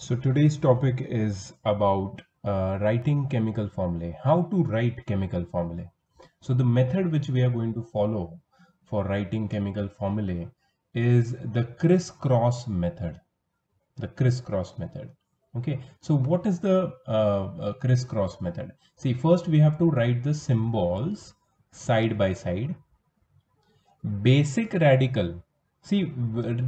So today's topic is about writing chemical formulae, how to write chemical formulae. So the method which we are going to follow for writing chemical formulae is the crisscross method. The crisscross method. Okay, so what is the crisscross method? See, first we have to write the symbols side by side. Basic radical, see,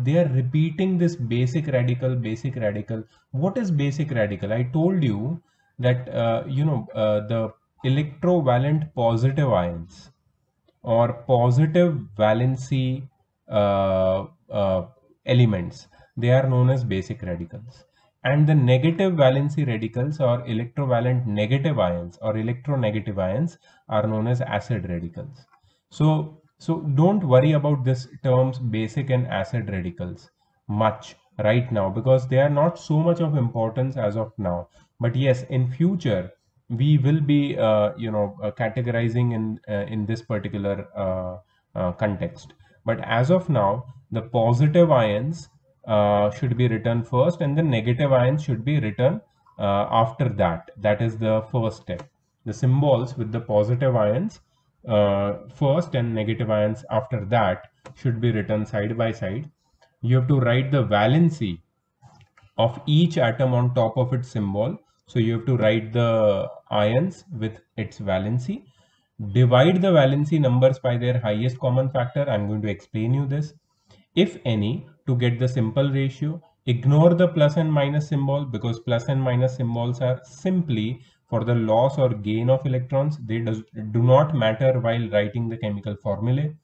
they are repeating this basic radical, basic radical. What is basic radical? I told you that the electrovalent positive ions or positive valency uh, uh, elements, they are known as basic radicals, and the negative valency radicals or electrovalent negative ions or electronegative ions are known as acid radicals. So don't worry about this terms basic and acid radicals much right now, because they are not so much of importance as of now. But yes, in future we will be categorizing in this particular context. But as of now, the positive ions should be written first, and the negative ions should be written after that. That is the first step. The symbols with the positive ions first and negative ions after that should be written side by side. You have to write the valency of each atom on top of its symbol. So you have to write the ions with its valency. Divide the valency numbers by their highest common factor. I'm going to explain you this. If any, to get the simple ratio. Ignore the plus and minus symbol, because plus and minus symbols are simply for the loss or gain of electrons. They do not matter while writing the chemical formulae.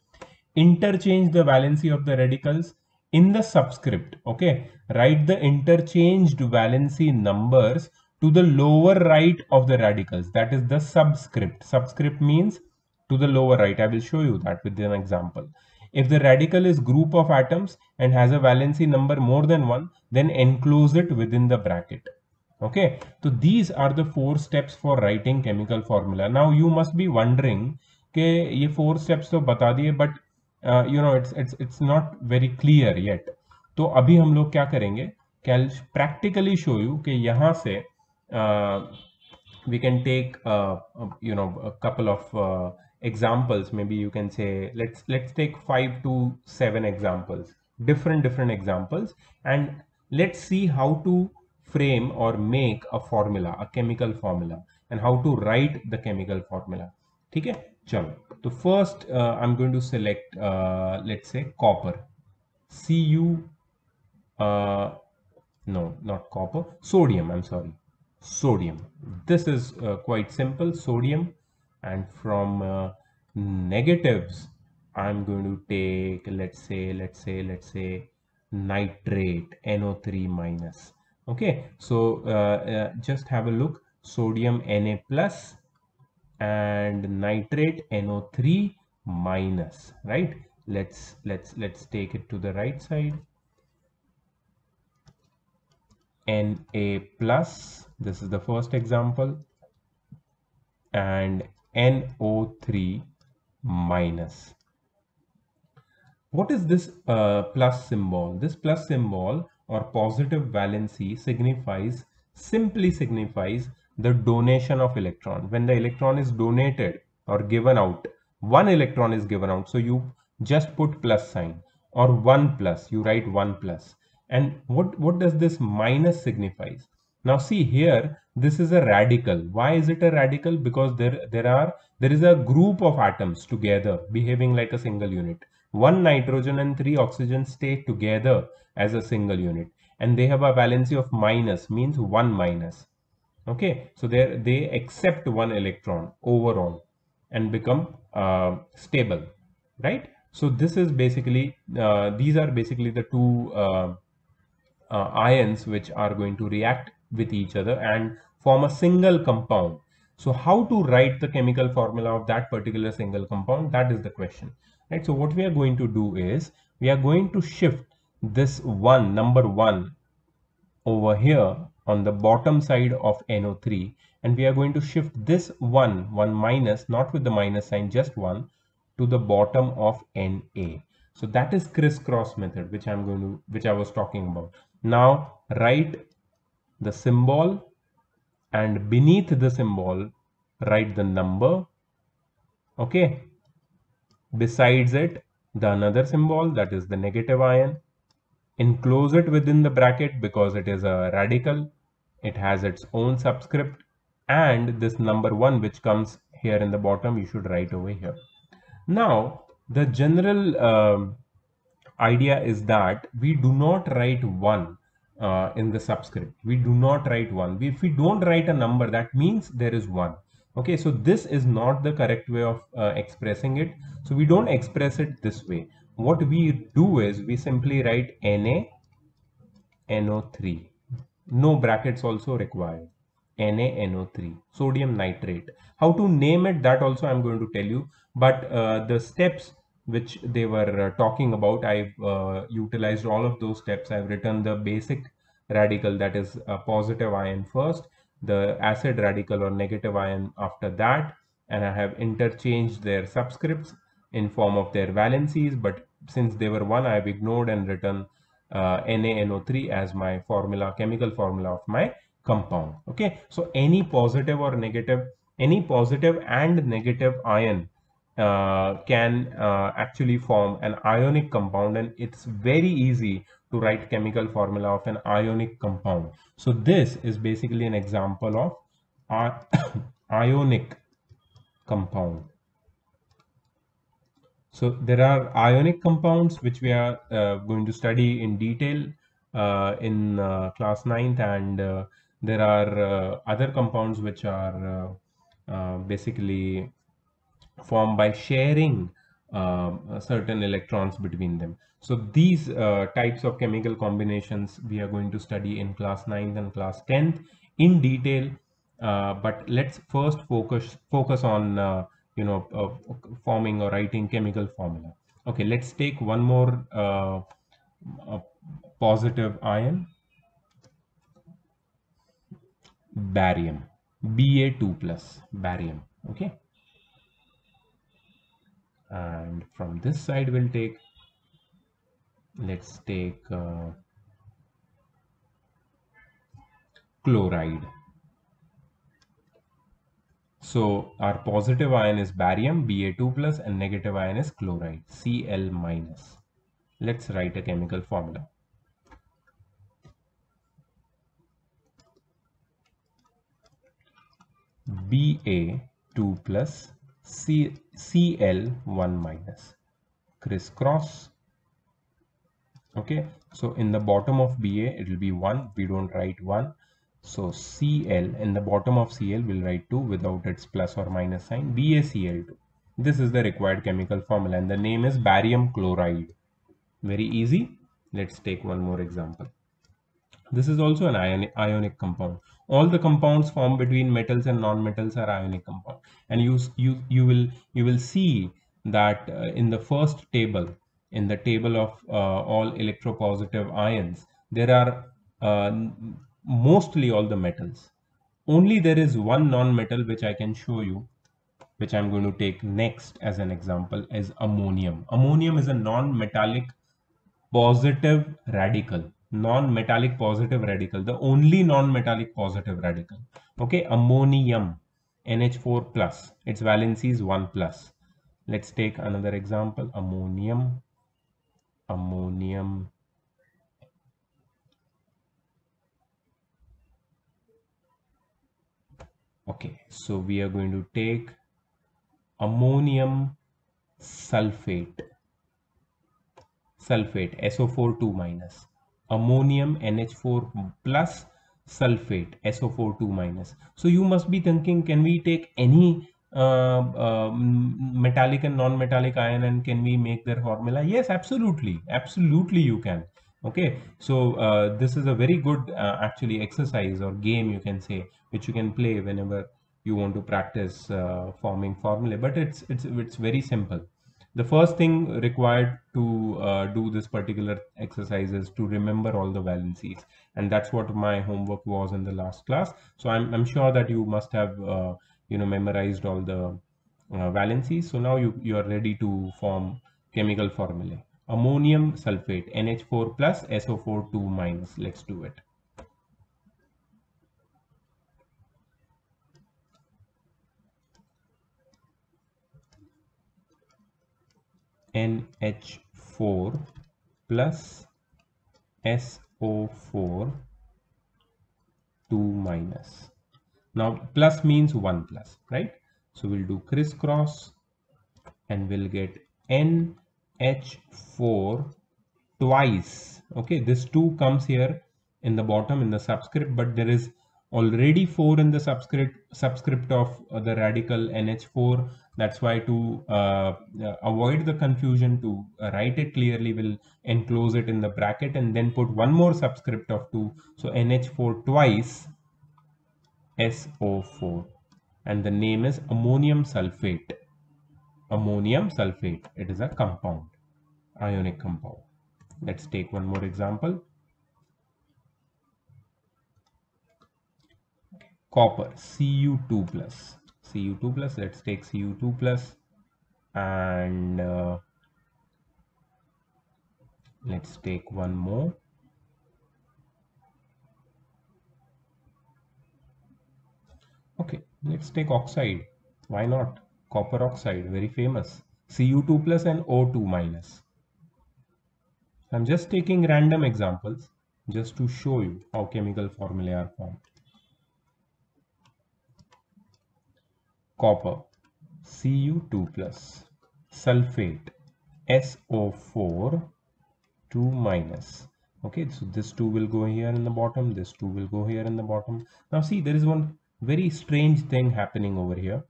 Interchange the valency of the radicals in the subscript. Okay, write the interchanged valency numbers to the lower right of the radicals. That is the subscript. Subscript means to the lower right. I will show you that with an example. If the radical is group of atoms and has a valency number more than one, then enclose it within the bracket. Okay, so these are the 4 steps for writing chemical formula. Now you must be wondering कि ये 4 steps तो बता दिए, but it's not very clear yet. तो अभी हम लोग क्या करेंगे, कैल practically show you कि यहाँ से we can take a couple of examples. Maybe you can say let's take 5 to 7 examples, different examples, and let's see how to frame or make a formula, a chemical formula, and how to write the chemical formula. ठीक है, चलो. तो first I'm going to select let's say copper. Cu no, not copper, sodium, I'm sorry, sodium. This is quite simple, sodium. And from negatives I'm going to take, let's say nitrate, NO3 minus. Okay, so just have a look, sodium Na plus and nitrate NO3 minus, right? Let's take it to the right side. Na plus, this is the first example, and NO3 minus. What is this plus symbol? This plus symbol or positive valency simply signifies the donation of electron. When the electron is donated or given out, one electron is given out, so you just put plus sign, or 1 plus, you write 1 plus. And what does this minus signifies? Now see here, this is a radical. Why is it a radical? Because there is a group of atoms together behaving like a single unit. 1 nitrogen and 3 oxygen stay together as a single unit, and they have a valency of minus, means 1 minus. Okay, so they accept 1 electron overall and become stable, right? So this is basically these are basically the two ions which are going to react with each other and form a single compound. So how to write the chemical formula of that particular single compound? That is the question, right? So what we are going to do is we are going to shift this number 1 over here on the bottom side of NO3, and we are going to shift this 1 minus, not with the minus sign, just 1, to the bottom of Na. So that is crisscross method, which I was talking about. Now write the symbol, and beneath the symbol write the number. Okay, besides it the another symbol, that is the negative ion. Enclose it within the bracket because it is a radical, it has its own subscript, and this number 1 which comes here in the bottom you should write over here. Now the general idea is that we do not write 1 in the subscript. We do not write 1. If we don't write a number, that means there is 1. Okay, so this is not the correct way of expressing it. So we don't express it this way. What we do is we simply write NaNO3. No brackets also required. NaNO3, sodium nitrate. How to name it, that also I'm going to tell you. But the steps which they were talking about, I've utilized all of those steps. I've written the basic radical, that is a positive ion first, the acid radical or negative ion after that, and I have interchanged their subscripts in form of their valencies. But since they were 1, I've ignored and written NaNO3 as my formula, chemical formula of my compound. Okay, so any positive or negative, any positive and negative ion can actually form an ionic compound, and it's very easy to write chemical formula of an ionic compound. So this is basically an example of ionic compound. So there are ionic compounds which we are going to study in detail in class 9th, and there are other compounds which are basically formed by sharing certain electrons between them. So these types of chemical combinations we are going to study in class 9th and class 10th in detail. But let's first focus on forming or writing chemical formula. Okay, let's take one more positive ion, barium, Ba2+, barium. Okay, and from this side we'll take, let's take chloride. So our positive ion is barium, Ba2+, and negative ion is chloride, Cl-. Let's write a chemical formula. Ba2+, Cl1-, crisscross. Okay, so in the bottom of Ba it will be 1, we don't write 1. So Cl, in the bottom of Cl we'll write 2 without its plus or minus sign, BaCl2. This is the required chemical formula, and the name is barium chloride. Very easy. Let's take one more example. This is also an ionic compound. All the compounds formed between metals and non-metals are ionic compound, and you will see that in the first table, in the table of all electropositive ions, there are mostly all the metals. Only there is one non-metal which I can show you, which I'm going to take next as an example, is ammonium. Ammonium is a non-metallic positive radical, non-metallic positive radical, the only non-metallic positive radical. Okay, ammonium, NH4 plus, its valency is 1 plus. Let's take another example, ammonium. Okay, so we are going to take ammonium sulfate, SO4 2 minus, ammonium NH4 plus, sulfate SO4 2 minus. So you must be thinking, can we take any metallic and non-metallic ion and can we make their formula? Yes, absolutely, you can. Okay, so this is a very good actually exercise or game, you can say, which you can play whenever you want to practice forming formulae. But it's very simple. The first thing required to do this particular exercise is to remember all the valencies, and that's what my homework was in the last class. So I'm sure that you must have memorized all the valencies. So now you are ready to form chemical formulae. Ammonium sulfate, NH4 plus, SO4 2 minus. Let's do it. NH4 plus SO4 2 minus. Now plus means 1 plus, right? So we'll do crisscross and we'll get NH4 twice. Okay, this 2 comes here in the bottom in the subscript, but there is already 4 in the subscript of the radical NH4. That's why to avoid the confusion, to write it clearly, we'll enclose it in the bracket and then put one more subscript of 2. So NH4 twice SO4, and the name is ammonium sulfate. Ammonium sulfate, it is a compound, ionic compound. Let's take one more example. Copper, Cu2 plus. Cu2 plus, let's take Cu2 plus and let's take one more. Okay, let's take oxide. Why not? Copper oxide, very famous. Cu2 plus and O2 minus. I'm just taking random examples just to show you how chemical formulae are formed. Copper, Cu2 plus, sulfate, SO4, 2 minus. Okay, so this 2 will go here in the bottom, this 2 will go here in the bottom. Now see, there is one very strange thing happening over here.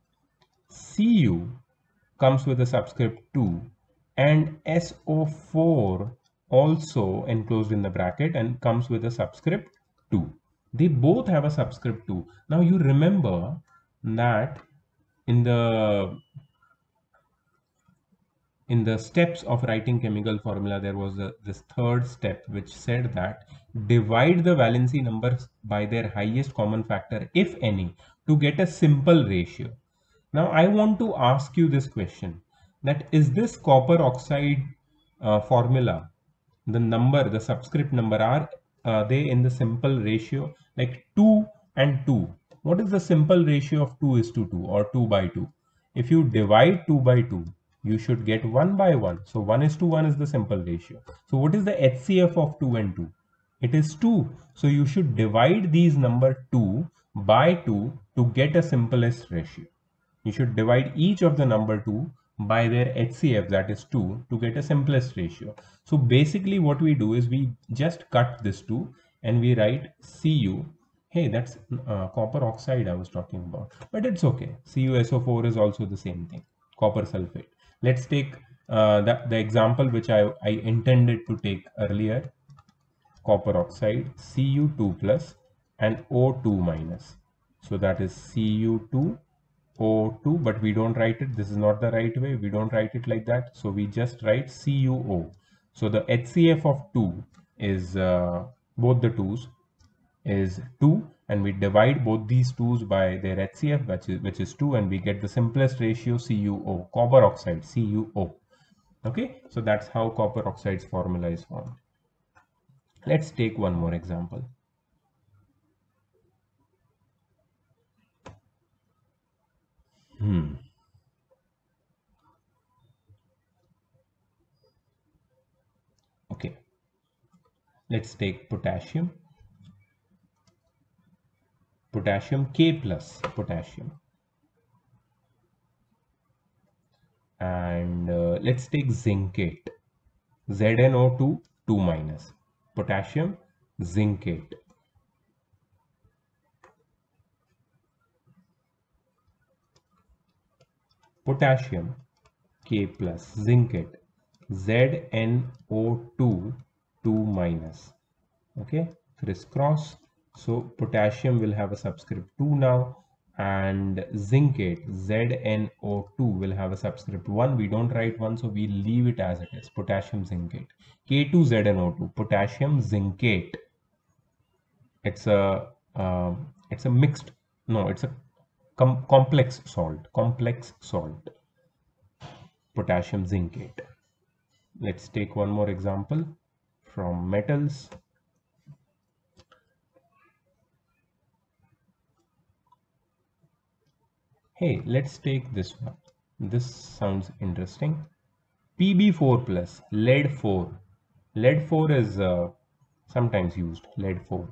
Cu comes with a subscript 2 and SO4 also enclosed in the bracket and comes with a subscript 2. They both have a subscript 2. Now you remember that in the steps of writing chemical formula, there was this third step which said that divide the valency numbers by their highest common factor, if any, to get a simple ratio. Now I want to ask you this question, that is this copper oxide formula, the subscript number, are they in the simple ratio like 2 and 2? What is the simple ratio of 2 is to 2 or 2 by 2? If you divide 2 by 2, you should get 1 by 1. So 1 is to 1 is the simple ratio. So what is the HCF of 2 and 2? It is 2. So you should divide these number 2 by 2 to get a simplest ratio. You should divide each of the number 2 by their HCF, that is 2, to get a simplest ratio. So basically what we do is we just cut this 2 and we write Cu. Hey, that's copper oxide I was talking about, but it's okay. CuSO4 is also the same thing, copper sulfate. Let's take the example which I intended to take earlier. Copper oxide, Cu2 plus and O2 minus. So that is Cu2 O2, but we don't write it. This is not the right way. We don't write it like that. So we just write CuO. So the HCF of 2 is both the 2's is 2, and we divide both these 2's by their HCF, which is 2, and we get the simplest ratio CuO, copper oxide, CuO. Okay, so that's how copper oxide's formula is formed. Let's take one more example. Okay, let's take potassium. Potassium K plus potassium. And let's take zincate. ZnO2 2 minus. Potassium zincate. Potassium K plus zincate. ZnO2 2 minus. Okay, crisscross. So potassium will have a subscript 2 now, and zincate ZnO2 will have a subscript 1. We don't write 1, so we leave it as it is, potassium zincate. K2ZnO2, potassium zincate. It's a mixed, no, it's a complex salt, potassium zincate. Let's take one more example from metals. Hey, let's take this one. This sounds interesting. Pb4 plus, lead 4. Lead 4 is sometimes used, lead 4.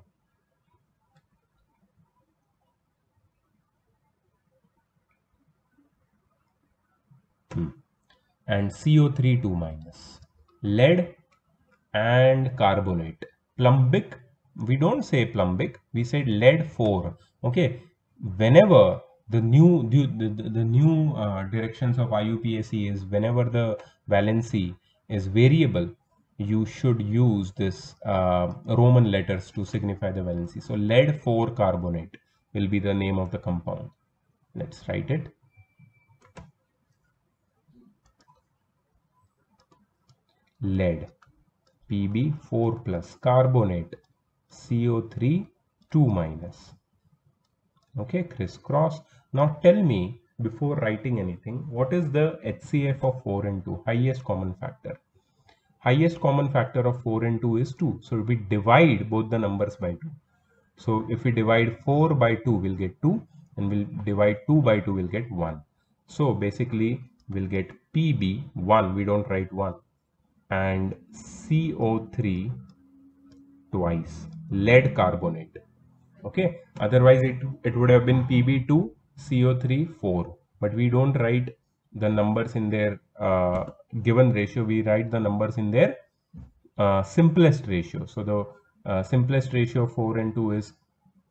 And CO3 2 minus. Lead and carbonate. Plumbic, we don't say plumbic, we said lead 4. Okay, whenever the new directions of IUPAC is whenever the valency is variable, you should use this Roman letters to signify the valency. So lead 4 carbonate will be the name of the compound. Let's write it. Lead Pb4 plus carbonate CO3 2 minus. Okay, crisscross. Now tell me, before writing anything, what is the HCF of 4 and 2, highest common factor? Highest common factor of 4 and 2 is 2. So we divide both the numbers by 2. So if we divide 4 by 2, we'll get 2, and we'll divide 2 by 2, we'll get 1. So basically, we'll get Pb, 1, we don't write 1, and CO3 twice, lead carbonate. Okay, otherwise it would have been Pb2, CO3 4, but we don't write the numbers in their given ratio, we write the numbers in their simplest ratio. So the simplest ratio of 4 and 2 is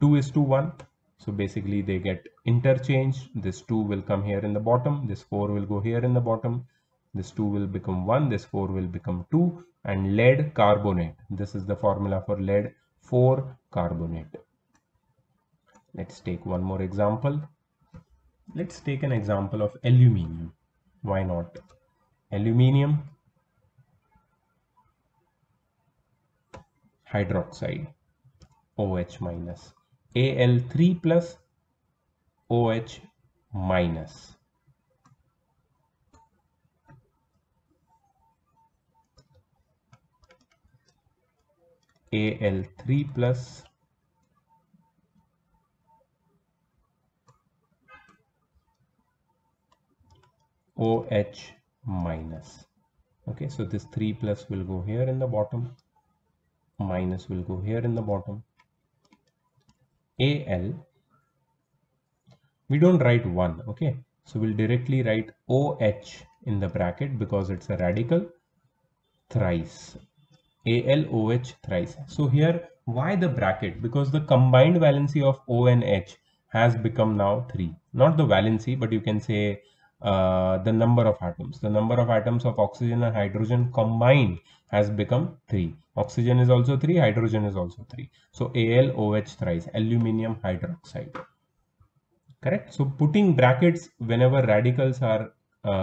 2:1. So basically they get interchanged. This 2 will come here in the bottom, this 4 will go here in the bottom, this 2 will become 1, this 4 will become 2, and lead carbonate, this is the formula for lead 4 carbonate. Let's take one more example. Let's take an example of aluminium. Why not? Aluminium hydroxide, OH minus, Al3 plus, OH minus. Al3 plus, OH minus. Okay, so this 3 plus will go here in the bottom, minus will go here in the bottom. Al, we don't write 1, okay, so we'll directly write OH in the bracket because it's a radical, thrice, AlOH thrice. So here, why the bracket? Because the combined valency of O and H has become now 3. Not the valency, but you can say the number of atoms. The number of atoms of oxygen and hydrogen combined has become 3. Oxygen is also 3, hydrogen is also 3. So AlOH thrice, aluminium hydroxide. Correct? So putting brackets whenever radicals are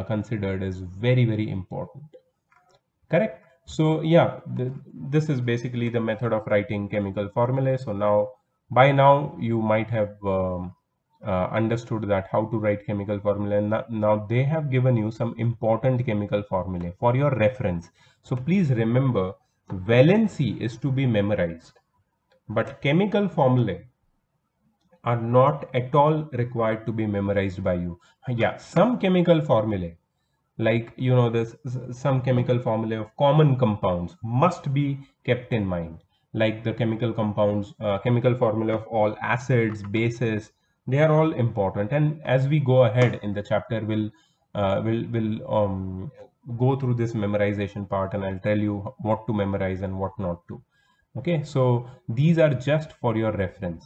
considered is very, very important. Correct? So yeah, this is basically the method of writing chemical formulae. So now, by now, you might have understood that how to write chemical formulae. Now they have given you some important chemical formulae for your reference. So please remember, valency is to be memorized, but chemical formulae are not at all required to be memorized by you. Yeah, some chemical formulae, like there's some chemical formulae of common compounds must be kept in mind, like the chemical compounds, chemical formula of all acids, bases, they are all important. And as we go ahead in the chapter, we'll go through this memorization part, and I'll tell you what to memorize and what not to. Okay, so these are just for your reference.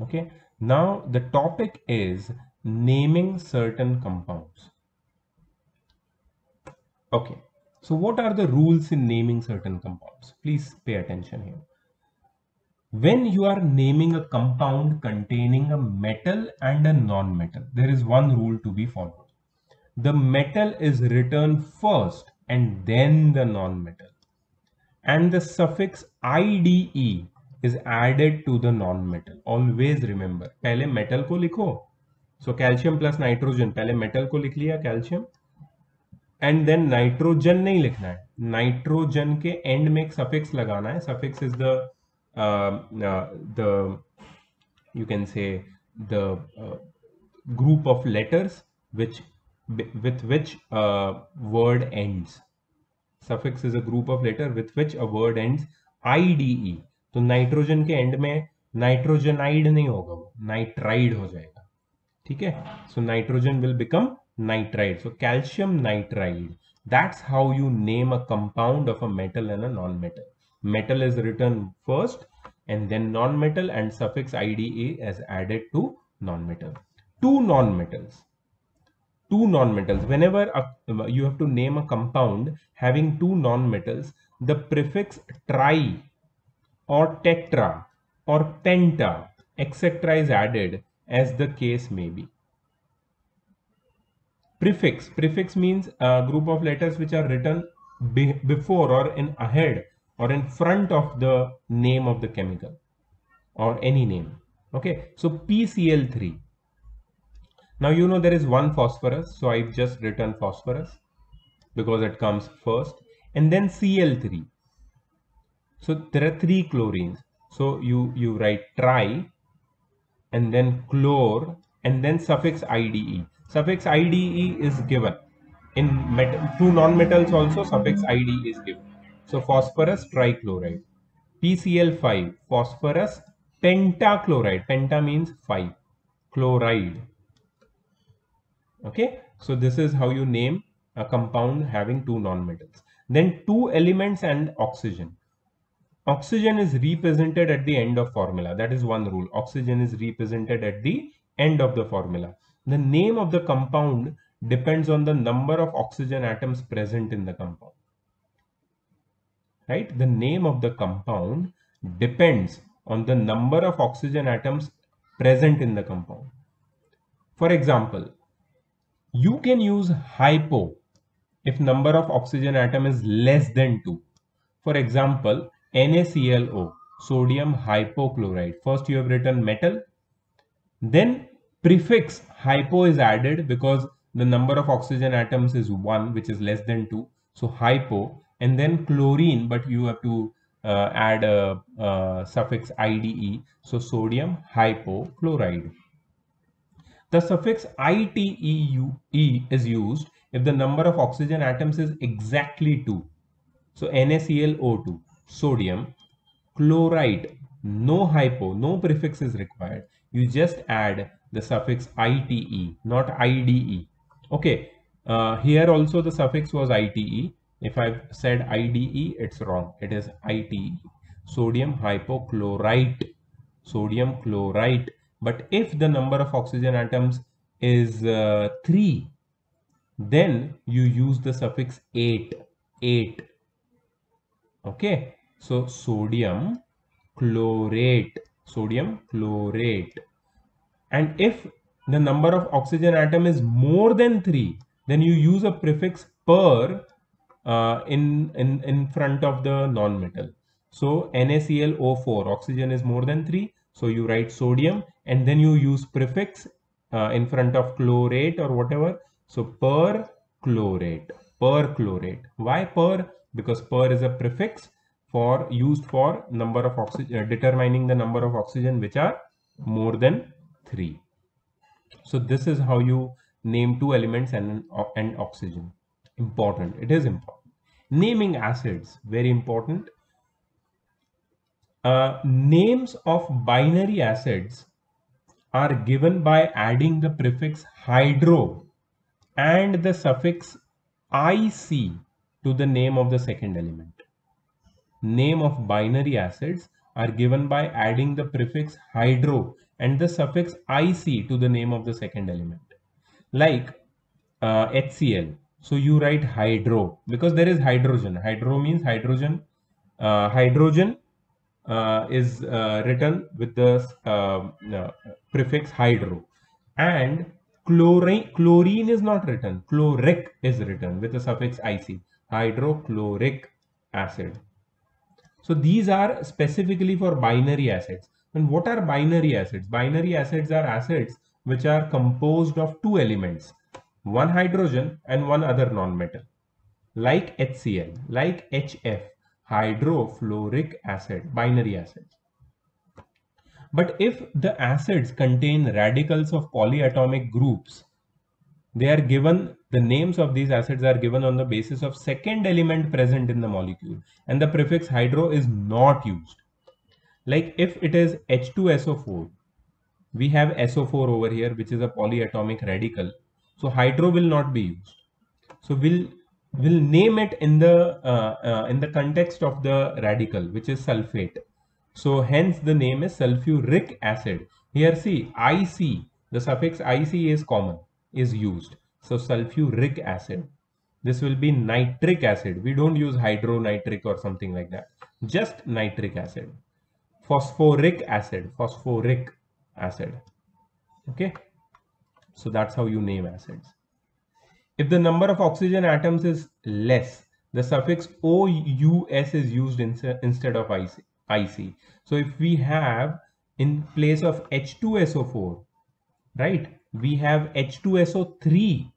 Okay, now the topic is naming certain compounds. Okay, so what are the rules in naming certain compounds? Please pay attention here. When you are naming a compound containing a metal and a non-metal, there is one rule to be followed. The metal is written first and then the non-metal. And the suffix IDE is added to the non-metal. Always remember, पहले metal को लिखो. So calcium plus nitrogen, पहले metal को लिख लिया calcium. And then nitrogen नहीं लिखना है, नाइट्रोजन के एंड में एक सफिक्स लगाना है. Suffix is the you can say the group of letters which with which word ends. Suffix is a group of letter with which a word ends IDE. तो nitrogen के and में नाइट्रोजनाइड नहीं होगा, वो नाइट्राइड हो जाएगा. ठीक है. So nitrogen will become nitride. So calcium nitride. That's how you name a compound of a metal and a non-metal. Metal is written first and then non-metal, and suffix IDE is added to non-metal. Two non-metals. Two non-metals. Whenever you have to name a compound having two non-metals, the prefix tri or tetra or penta, etc. is added as the case may be. Prefix means a group of letters which are written before or in ahead or in front of the name of the chemical or any name. Okay, so PCl3. Now you know there is one phosphorus, so I've just written phosphorus because it comes first, and then Cl3. So there are three chlorines. So you write tri and then chlor and then suffix IDE. Suffix IDE is given in two non-metals also. Suffix IDE is given. So phosphorus trichloride, PCl5, phosphorus pentachloride. Penta means 5, chloride. Okay, so this is how you name a compound having two non-metals. Then two elements and oxygen. Oxygen is represented at the end of formula. That is one rule. Oxygen is represented at the end of the formula. The name of the compound depends on the number of oxygen atoms present in the compound. Right? The name of the compound depends on the number of oxygen atoms present in the compound. For example, you can use hypo if number of oxygen atom is less than 2. For example, NaClO, sodium hypochlorite. First you have written metal, then prefix hypo is added because the number of oxygen atoms is 1, which is less than 2. So hypo, and then chlorine, but you have to add a suffix IDE. So sodium hypochlorite. The suffix ITEUE is used if the number of oxygen atoms is exactly 2. So NaClO2, sodium, chlorite, no hypo, no prefix is required. You just add the suffix ITE, not IDE. Okay, here also the suffix was ITE. If I've said IDE, it's wrong. It is ITE. Sodium hypochlorite, sodium chlorite. But if the number of oxygen atoms is 3, then you use the suffix 8. Okay, so sodium chlorate, and if the number of oxygen atom is more than 3, then you use a prefix per in front of the non-metal. So NaClO4, oxygen is more than 3, so you write sodium and then you use prefix in front of chlorate or whatever. So perchlorate. Why per? Because per is a prefix used for number of oxygen, determining the number of oxygen which are more than 3. So this is how you name two elements and oxygen. Important. It is important. Naming acids, very important. Names of binary acids are given by adding the prefix hydro and the suffix IC to the name of the second element. Name of binary acids are given by adding the prefix hydro and the suffix IC to the name of the second element. Like HCl. So you write hydro because there is hydrogen. Hydro means hydrogen. Hydrogen is written with the prefix hydro, and chlorine is not written. Chloric is written with the suffix IC. Hydrochloric acid. So these are specifically for binary acids. And what are binary acids? Binary acids are acids which are composed of two elements, one hydrogen and one other non-metal, like HCl, like HF, hydrofluoric acid, binary acids. But if the acids contain radicals of polyatomic groups, they are given, the names of these acids are given on the basis of second element present in the molecule, and the prefix hydro is not used. Like if it is H2SO4, we have SO4 over here, which is a polyatomic radical, so hydro will not be used. So we'll name it in the context of the radical, which is sulfate. So hence the name is sulfuric acid. Here see, IC, the suffix IC is common, is used. So sulfuric acid. This will be nitric acid. We don't use hydronitric or something like that. Just nitric acid. Phosphoric acid. Phosphoric acid. Okay. So that's how you name acids. If the number of oxygen atoms is less, the suffix OUS is used instead of IC. So if we have in place of H2SO4, right, we have H2SO3.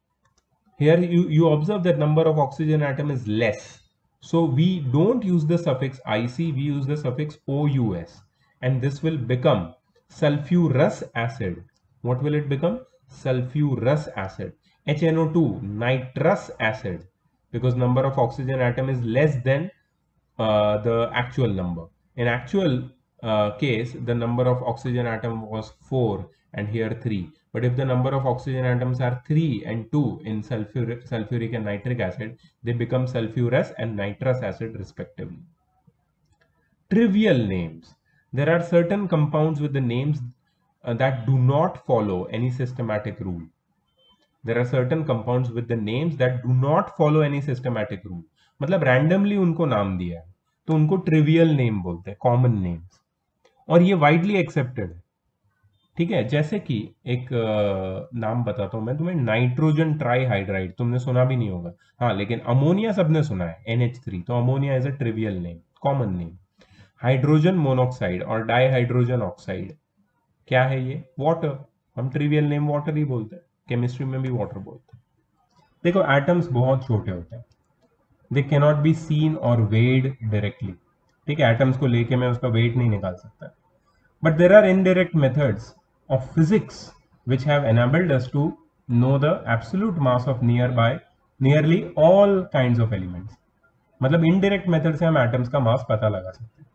Here you observe that number of oxygen atom is less. So we don't use the suffix IC, we use the suffix OUS. And this will become sulfurous acid. What will it become? Sulfurous acid. HNO2, nitrous acid, because number of oxygen atom is less than the actual number. In actual case, the number of oxygen atom was 4 and here 3. But if the number of oxygen atoms are 3 and 2 in sulfuric and nitric acid, they become sulfurous and nitrous acid respectively. Trivial names. There are certain compounds with the names that do not follow any systematic rule. There are certain compounds with the names that do not follow any systematic rule. मतलब randomly उनको नाम दिया है, तो उनको trivial name बोलते हैं, common names. और ये widely accepted है. ठीक है, जैसे कि एक नाम बताता हूं मैं तुम्हें, नाइट्रोजन ट्राईहाइड्राइड, तुमने सुना भी नहीं होगा. हाँ, लेकिन अमोनिया सबने सुना है, NH3. तो ammonia is a trivial name, common name. Hydrogen monoxide और डाईहाइड्रोजन ऑक्साइड, क्या है ये? वाटर. हम ट्रिवियल नेम वाटर ही बोलते हैं, केमिस्ट्री में भी वाटर बोलते हैं. देखो, एटम्स बहुत छोटे होते हैं, they can not be seen और वेड डायरेक्टली. ठीक है, एटम्स को लेके मैं उसका वेट नहीं निकाल सकता. But there are indirect methods of physics which have enabled us to know the absolute mass of nearly all kinds of elements. मतलब इनडायरेक्ट मेथड से हम एटम्स का मास पता लगा सकते हैं.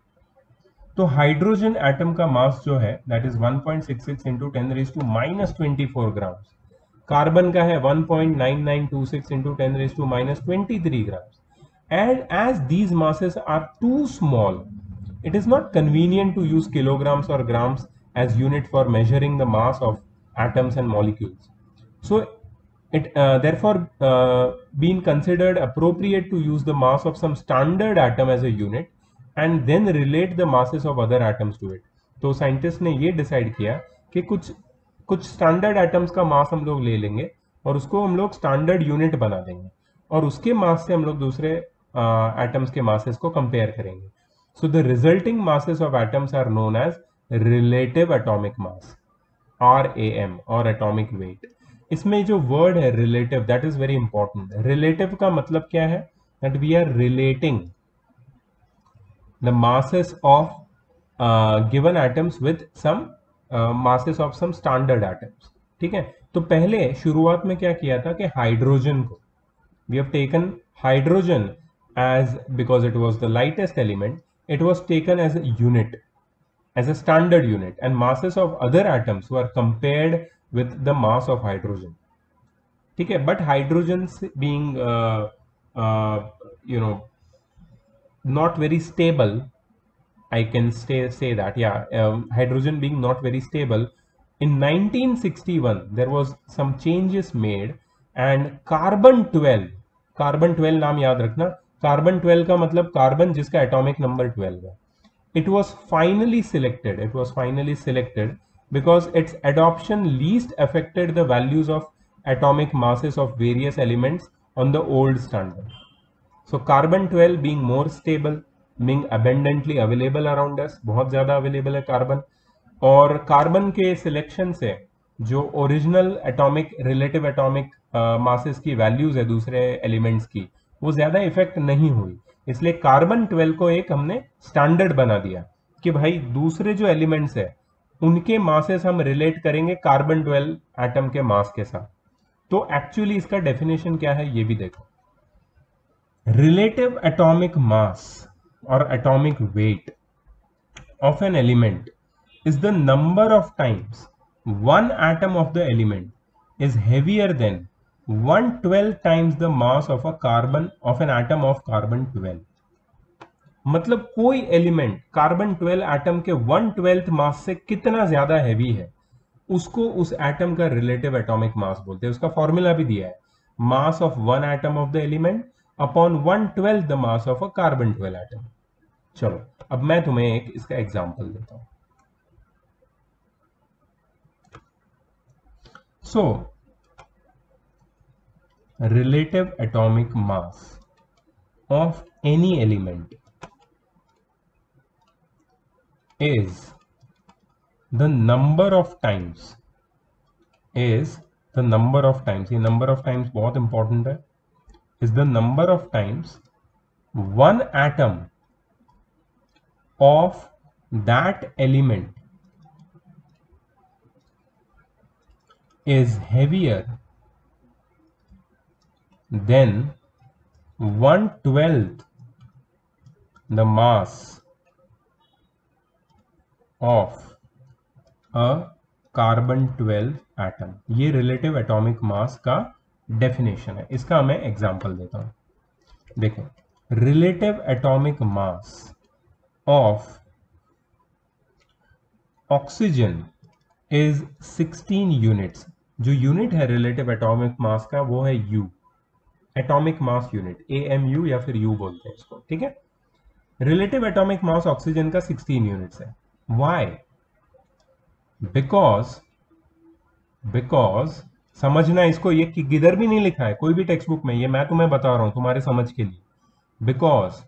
तो हाइड्रोजन एटम का मास जो है दैट इज 1.66 इंटू 10⁻⁻24 ग्राम्स. कार्बन का है 1.9926 into 10⁻⁻23 grams. And as these masses are too small, it is not convenient to use kilograms or grams as unit for measuring the mass of atoms and molecules. So it therefore been considered appropriate to use the mass of some standard atom as a unit and then relate the masses of other atoms to it. तो scientist ने ये decide किया कि कुछ standard atoms का मास हम लोग ले लेंगे और उसको हम लोग स्टैंडर्ड यूनिट बना देंगे और उसके मास से हम लोग दूसरे एटम्स के मासेस को कंपेयर करेंगे. So the resulting masses of atoms are known as relative atomic mass, RAM, or atomic weight. इसमें जो word है relative, that is very important. Relative का मतलब क्या है? That we are relating the masses of given atoms with some masses of some standard atoms. ठीक है, तो पहले शुरुआत में क्या किया था कि हाइड्रोजन को, we have taken hydrogen as, because it was the lightest element, it was taken as a unit, as a standard unit, and masses of other atoms were compared with the mass of hydrogen. ठीक है, but hydrogen being not very stable, I can say that, hydrogen being not very stable, in 1961 there was some changes made and carbon 12 नाम याद रखना, carbon 12 का मतलब carbon जिसका atomic number 12 है. It was finally selected because its adoption least affected the values of atomic masses of various elements on the old standard. So carbon 12 being more stable, being abundantly available around us, बहुत ज़्यादा available है carbon, और carbon के selection से जो original atomic relative atomic masses की values है दूसरे एलिमेंट्स की, वो ज़्यादा इफेक्ट नहीं हुई. इसलिए कार्बन 12 को एक हमने स्टैंडर्ड बना दिया कि भाई दूसरे जो एलिमेंट्स है उनके मासेस हम रिलेट करेंगे कार्बन 12 एटम के मास के साथ. तो एक्चुअली इसका डेफिनेशन क्या है ये भी देखो। रिलेटिव एटॉमिक मास और atomic weight of an element is the number of times one atom of the element is heavier than 1/12 times the mass of a carbon of an atom of carbon 12। मतलब कोई element carbon 12 atom के 1/12 मास से कितना ज्यादा heavy है, उसको उस atom का रिलेटिव एटॉमिक मास बोलते हैं। उसका फॉर्मूला भी दिया है, mass of one atom of the element upon 1/12 the mass of a carbon 12 atom. चलो अब मैं तुम्हें एक इसका एग्जांपल देता हूं। So relative atomic mass of any element is the number of times ये नंबर ऑफ टाइम्स बहुत इंपॉर्टेंट है, is the number of times one atom of that element is heavier than 1/12 the mass of a carbon 12 atom। ये relative atomic मास का definition है। इसका मैं example देता हूं। देखो, relative atomic mass of oxygen is 16 units। जो यूनिट है रिलेटिव एटॉमिक मास का वो है U, atomic mass unit, AMU या फिर U बोलते हैं इसको, ठीक है। रिलेटिव एटॉमिक मास ऑक्सीजन का 16 यूनिट्स है। Why? बिकॉज समझना इसको, ये किधर भी नहीं लिखा है कोई भी टेक्स्ट बुक में, ये मैं तुम्हें बता रहा हूं तुम्हारे समझ के लिए। Because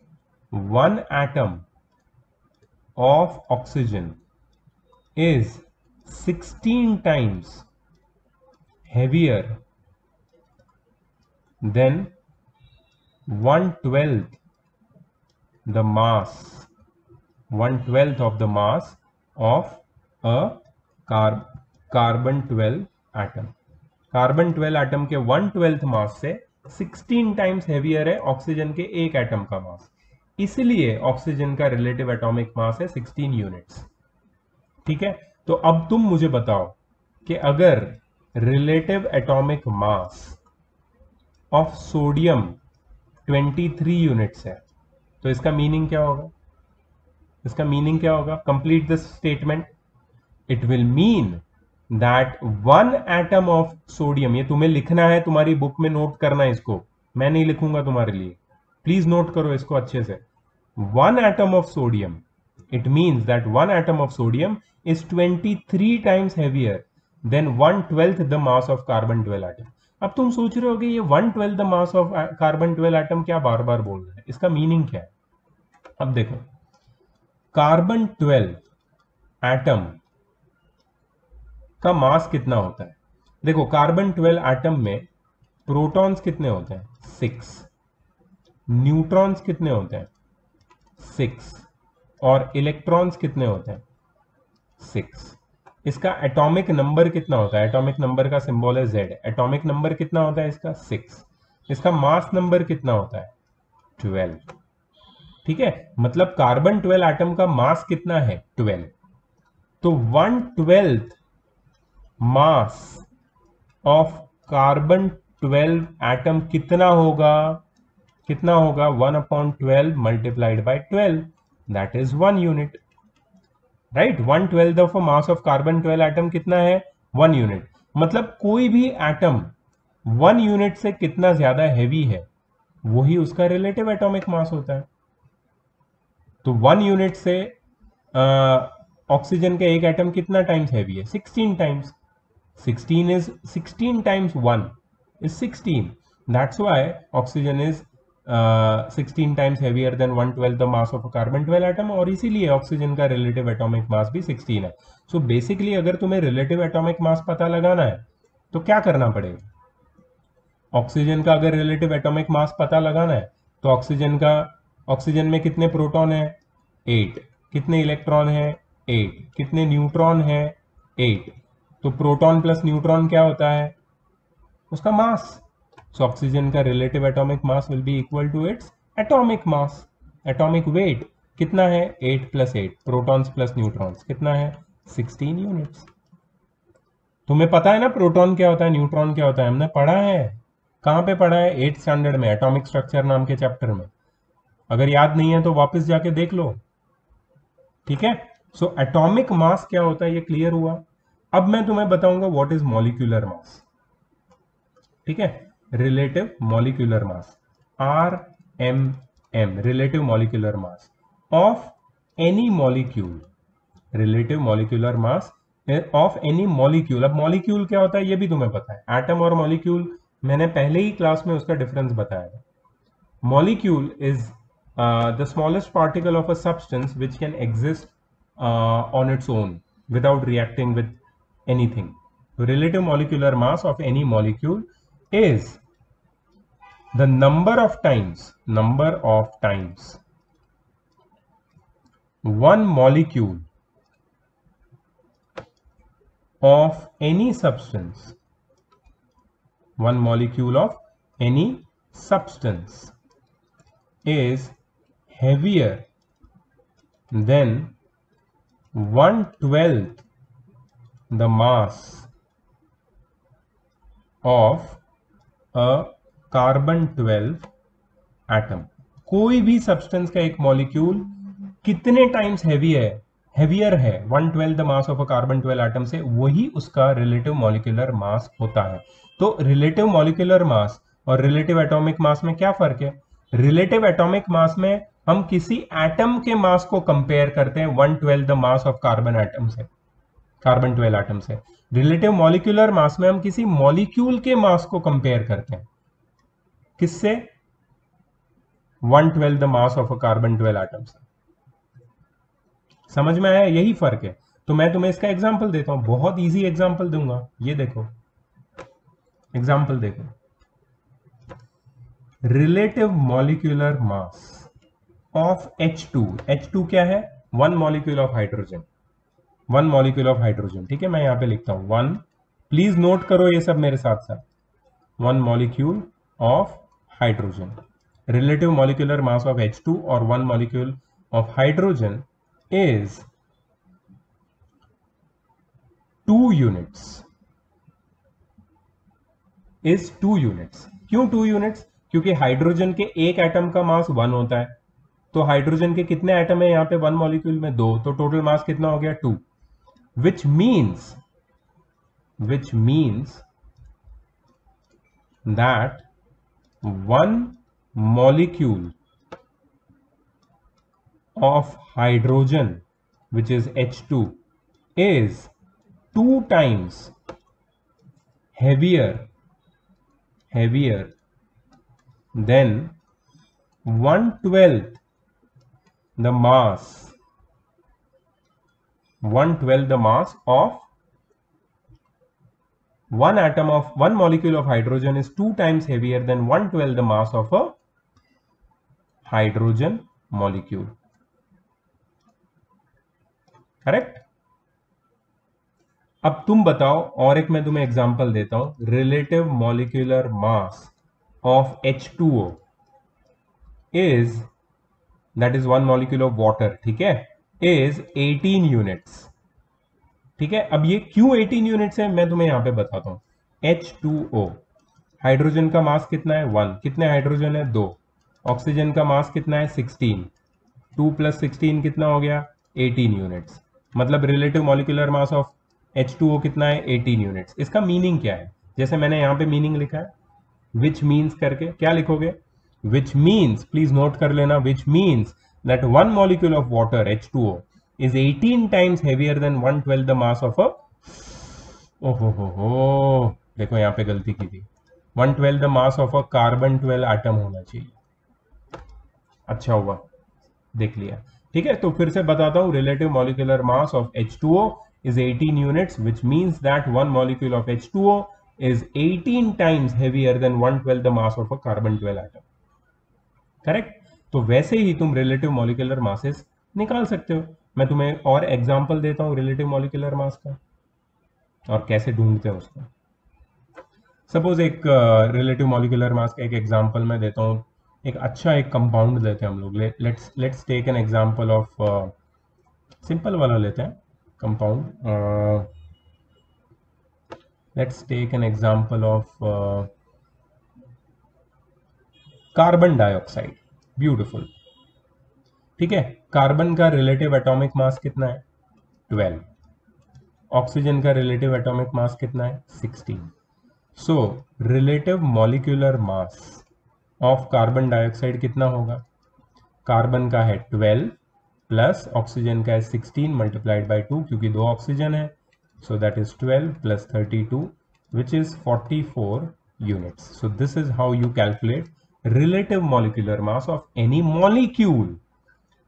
one atom of oxygen is 16 times heavier than 1/12 the mass, 1/12 of the mass of a carbon 12 atom। Carbon 12 atom के 1/12 मास से 16 टाइम्स हेवियर है ऑक्सीजन के एक एटम का मास, इसलिए ऑक्सीजन का रिलेटिव एटॉमिक मास है 16 यूनिट्स। ठीक है, तो अब तुम मुझे बताओ कि अगर relative atomic mass of sodium 23 units है तो इसका मीनिंग क्या होगा? इसका मीनिंग क्या होगा? Complete this statement. It will mean that one atom of sodium, ये तुम्हें लिखना है, तुम्हारी बुक में नोट करना है इसको, मैं नहीं लिखूंगा तुम्हारे लिए, प्लीज नोट करो इसको अच्छे से। One atom of sodium, it means that one atom of sodium is 23 times heavier than 1/12 the mass of carbon 12 atom। अब तुम सोच रहे होगे ये 1/12 the mass of carbon 12 atom क्या बार बार बोल रहे हैं, इसका मीनिंग क्या है? अब देखो, कार्बन 12 एटम का मास कितना होता है? देखो, कार्बन 12 एटम में प्रोटॉन्स कितने होते हैं? 6, न्यूट्रॉन्स कितने होते हैं? 6, और इलेक्ट्रॉन्स कितने होते हैं? 6। इसका एटॉमिक नंबर कितना होता है? एटॉमिक नंबर का सिंबल है Z। एटॉमिक नंबर कितना होता है इसका? 6। इसका मास नंबर कितना होता है? 12। ठीक है, मतलब कार्बन 12 एटम का मास कितना है? 12। तो 1/12 मास ऑफ कार्बन 12 एटम कितना होगा? कितना होगा? 1/12 multiplied by 12, that is 1 unit, right. 1/12 of mass of carbon 12 atom कितना है? 1 यूनिट। मतलब कोई भी एटम 1 यूनिट से कितना ज्यादा हैवी है वही उसका रिलेटिव एटॉमिक मास होता है। तो 1 यूनिट से ऑक्सीजन के एक एटम कितना टाइम्स हैवी है? 16 times. 16 times 1 is 16। That's why oxygen is 16 times heavier than 1/12 the mass of a carbon 12 atom, और इसीलिए ऑक्सीजन का रिलेटिव एटॉमिक मास भी 16 है। सो बेसिकली अगर तुम्हें रिलेटिव एटॉमिक मास पता लगाना है तो क्या करना पड़ेगा? ऑक्सीजन का अगर रिलेटिव एटॉमिक मास पता लगाना है तो ऑक्सीजन में कितने प्रोटॉन है? 8। कितने इलेक्ट्रॉन है? 8। कितने न्यूट्रॉन है? 8। तो प्रोटॉन प्लस न्यूट्रॉन क्या होता है? उसका मास। सो ऑक्सीजन का relative atomic mass will be equal to its atomic mass. Atomic weight कितना है? 8 + 8, प्रोटॉन्स प्लस न्यूट्रॉन्स कितना है? 16 यूनिट्स। तुम्हें पता है ना प्रोटॉन क्या होता है, न्यूट्रॉन क्या होता है? हमने पढ़ा है। कहां पे पढ़ा है? 8th स्टैंडर्ड में, एटॉमिक स्ट्रक्चर नाम के चैप्टर में। अगर याद नहीं है तो वापस जाके देख लो, ठीक है। सो एटॉमिक मास क्या होता है ये क्लियर हुआ। अब मैं तुम्हें बताऊंगा व्हाट इज मॉलिक्यूलर मास, ठीक है। Relative molecular mass, RMM, relative molecular mass of any molecule. Relative molecular mass of any molecule. अब मॉलिक्यूल क्या होता है ये भी तुम्हें पता है, एटम और मॉलिक्यूल मैंने पहले ही क्लास में उसका डिफरेंस बताया है। Molecule is the smallest particle of a substance which can exist on its own without reacting with anything. So relative molecular mass of any molecule is the number of times one molecule of any substance, is heavier than 1/12 the mass of a carbon 12 atom. कोई भी substance का एक molecule कितने times heavier है 1/12 the mass of a carbon 12 atom से, वही उसका relative molecular मास होता है। तो रिलेटिव मॉलिक्यूलर मास और रिलेटिव एटॉमिक मास में क्या फर्क है? रिलेटिव एटॉमिक मास में हम किसी एटम के मास को कंपेयर करते हैं 1/12 the mass of carbon 12 atom से। रिलेटिव मॉलिक्यूलर मास में हम किसी मॉलिक्यूल के मास को कंपेयर करते हैं, किससे? 1/12 the mass of a carbon 12 atom से। समझ में आया? यही फर्क है। तो मैं तुम्हें इसका एग्जांपल देता हूं, बहुत इजी एग्जांपल दूंगा। ये देखो एग्जांपल देखो, relative molecular mass of H2। H2 क्या है? वन मॉलिक्यूल ऑफ हाइड्रोजन, ठीक है। मैं यहां पे लिखता हूं 1, प्लीज नोट करो ये सब मेरे साथ साथ। 1 molecule of hydrogen, relative molecular mass of H2 or 1 molecule of hydrogen is 2 units। क्यों 2 यूनिट्स? क्योंकि हाइड्रोजन के एक एटम का मास 1 होता है, तो हाइड्रोजन के कितने एटम है यहाँ पे 1 मॉलिक्यूल में? 2, तो टोटल मास कितना हो गया? 2। which means that 1 molecule of hydrogen, which is H2, is 2 times heavier than 1/12 the mass of one molecule of hydrogen is 2 times heavier than 1/12 the mass of a hydrogen molecule। Correct? अब तुम बताओ, और एक मैं तुम्हें example देता हूं। Relative molecular mass of H2O is, that is 1 molecule of water, ठीक है, is 18 यूनिट्स। ठीक है, अब ये क्यों 18 यूनिट्स है मैं तुम्हें यहां पे बताता हूं। H2O, हाइड्रोजन का मास कितना है? 1। कितने हाइड्रोजन है? 2। ऑक्सीजन का मास कितना है? 16। 2 + 16 कितना हो गया? 18 यूनिट्स। मतलब relative molecular mass of H2O कितना है? 18 यूनिट्स। इसका मीनिंग क्या है? जैसे मैंने यहां पे मीनिंग लिखा है, विच मीन्स करके, क्या लिखोगे? विच मीन्स, प्लीज नोट कर लेना, which means that 1 molecule of water, H2O, is 18 times heavier than 1/12 the mass of a, ओहो, देखो यहां पे गलती की थी, 1/12 the mass of a carbon 12 atom होना चाहिए। अच्छा हुआ देख लिया। ठीक है, तो फिर से बताता हूं, relative molecular mass of H2O is 18 units, which means that 1 molecule of H2O is 18 times heavier than 1/12 the mass of a carbon 12 atom। Correct? तो वैसे ही तुम रिलेटिव मॉलिक्यूलर मासेस निकाल सकते हो। मैं तुम्हें और एग्जांपल देता हूं रिलेटिव मॉलिक्यूलर मास का, और कैसे ढूंढते हैं उसको। सपोज एक रिलेटिव मॉलिक्यूलर मास का एक एग्जांपल मैं देता हूँ, एक अच्छा एक कंपाउंड लेते हैं हम लोग। Let's take an example of, simple वाला लेते हैं compound. Let's take an example of carbon dioxide. Beautiful. ठीक है, कार्बन का रिलेटिव एटॉमिक मास कितना है? 12। ऑक्सीजन का रिलेटिव एटॉमिक मास कितना है? 16। So relative molecular mass of carbon dioxide कितना होगा? कार्बन का है 12 प्लस ऑक्सीजन का है 16 मल्टीप्लाइड बाई 2, क्योंकि दो ऑक्सीजन है। So that is 12 plus 32 which is 44 units. So this is how you calculate relative molecular mass of any molecule.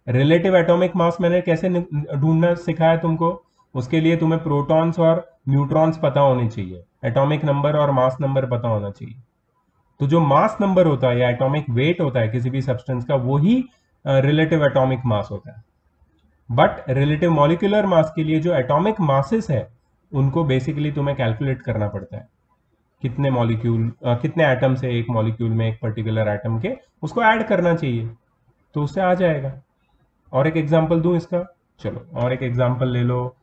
Relative atomic मास मैंने कैसे ढूंढना सिखाया तुमको? उसके लिए तुम्हें प्रोटॉन्स और न्यूट्रॉन्स पता होने चाहिए, एटॉमिक नंबर और मास नंबर पता होना चाहिए। तो जो मास नंबर होता है या एटॉमिक वेट होता है किसी भी सब्सटेंस का, वो ही रिलेटिव एटॉमिक मास होता है। बट रिलेटिव मॉलिक्यूलर मास के लिए जो एटॉमिक मासेस है उनको बेसिकली तुम्हें कैलकुलेट करना पड़ता है। कितने मॉलिक्यूल कितने एटम से एक मॉलिक्यूल में, एक पर्टिकुलर एटम के, उसको ऐड करना चाहिए, तो उससे आ जाएगा। और एक एग्जांपल दूं इसका? चलो और एक एग्जांपल ले लो।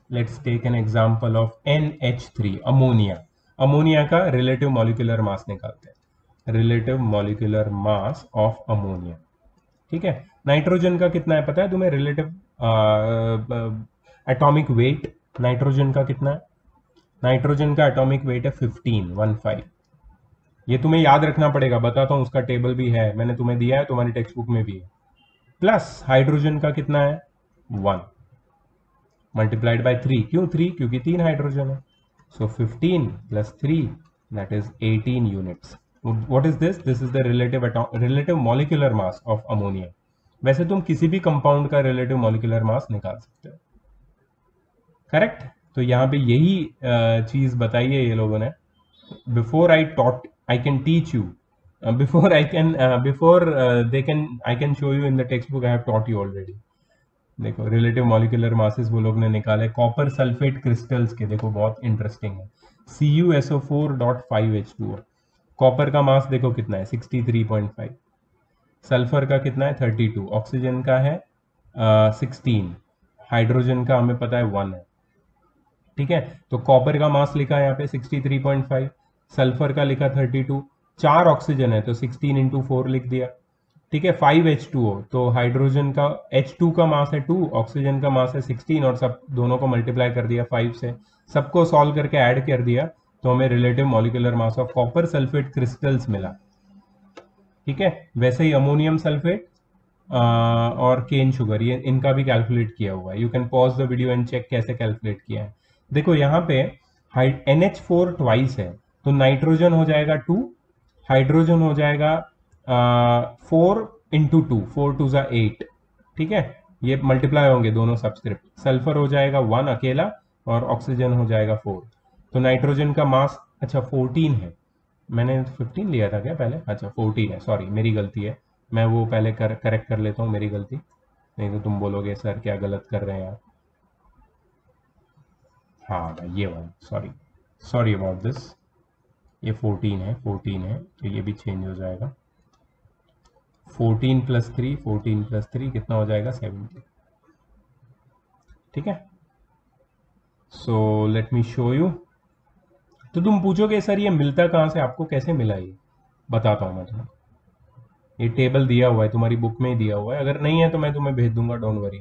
Let's take an example of NH3, ammonia. Ammonia का रिलेटिव मॉलिक्यूलर मास निकालते हैं। Relative molecular mass of ammonia. ठीक है, नाइट्रोजन का कितना है पता है तुम्हें? रिलेटिव एटॉमिक वेट नाइट्रोजन का कितना है? नाइट्रोजन का एटॉमिक वेट है 15। ये तुम्हें याद रखना पड़ेगा, बताता हूं, उसका टेबल भी है, मैंने तुम्हें दिया है, तुम्हारी टेक्स्ट बुक में भी है। प्लस हाइड्रोजन का कितना है? 1 मल्टीप्लाइड बाय 3। क्यों 3? क्योंकि 3 हाइड्रोजन है। सो 15 plus 3 that is 18 units. What is this? This is the relative molecular mass of ammonia. वैसे तुम किसी भी कंपाउंड का रिलेटिव मॉलिक्यूलर मास निकाल सकते हो। करेक्ट। तो यहाँ पे यही चीज बताई है ये लोगों ने। Before I taught, I can teach you, before they can, I can show you in the text book, I have taught you already. देखो रिलेटिव मॉलिक्यूलर मासेस वो लोग ने निकाले कॉपर सल्फेट क्रिस्टल्स के। देखो बहुत इंटरेस्टिंग है, CuSO4.5H2O। कॉपर का मास देखो कितना है? 63.5। सल्फर का कितना है? 32। ऑक्सीजन का है 16। हाइड्रोजन का हमें पता है 1 है। ठीक है, तो कॉपर का मास लिखा है यहाँ पे 63.5, सल्फर का लिखा 32, 4 ऑक्सीजन है तो 16 इंटू 4 लिख दिया। ठीक है, 5H2O, तो हाइड्रोजन का H2 का मास है 2, ऑक्सीजन का मास है 16, और सब दोनों को मल्टीप्लाई कर दिया 5 से, सबको सॉल्व करके ऐड कर दिया, तो हमें relative molecular mass of copper sulphate crystals मिला। ठीक है, वैसे ही अमोनियम सल्फेट और केन शुगर, ये इनका भी कैलकुलेट किया हुआ है। You can pause the video and check कैसे कैलकुलेट किया है। देखो यहाँ पे NH4 ट्वाइस है, तो नाइट्रोजन हो जाएगा 2, हाइड्रोजन हो जाएगा 4 इंटू 2, 4 2 ज़ा 8। ठीक है, ये मल्टीप्लाई होंगे दोनों सबस्क्रिप्ट। सल्फर हो जाएगा 1 अकेला, और ऑक्सीजन हो जाएगा 4। तो नाइट्रोजन का मास अच्छा 14 है। मैंने 15 लिया था क्या पहले? अच्छा 14 है, सॉरी मेरी गलती है। मैं वो पहले करेक्ट कर लेता हूँ, मेरी गलती, नहीं तो तुम बोलोगे सर क्या गलत कर रहे हैं आप। हाँ भाई ये वाला, सॉरी सॉरी अबाउट दिस, ये 14 है, 14 है, तो ये भी चेंज हो जाएगा। 14 प्लस 3, 14 प्लस 3 कितना हो जाएगा? 70। ठीक है, so let me show you. तो तुम पूछोगे सर ये मिलता कहाँ से, आपको कैसे मिला? ये बताता हूँ मैं तुम्हें। ये टेबल दिया हुआ है, तुम्हारी बुक में ही दिया हुआ है, अगर नहीं है तो मैं तुम्हें भेज दूंगा, डोंट वरी।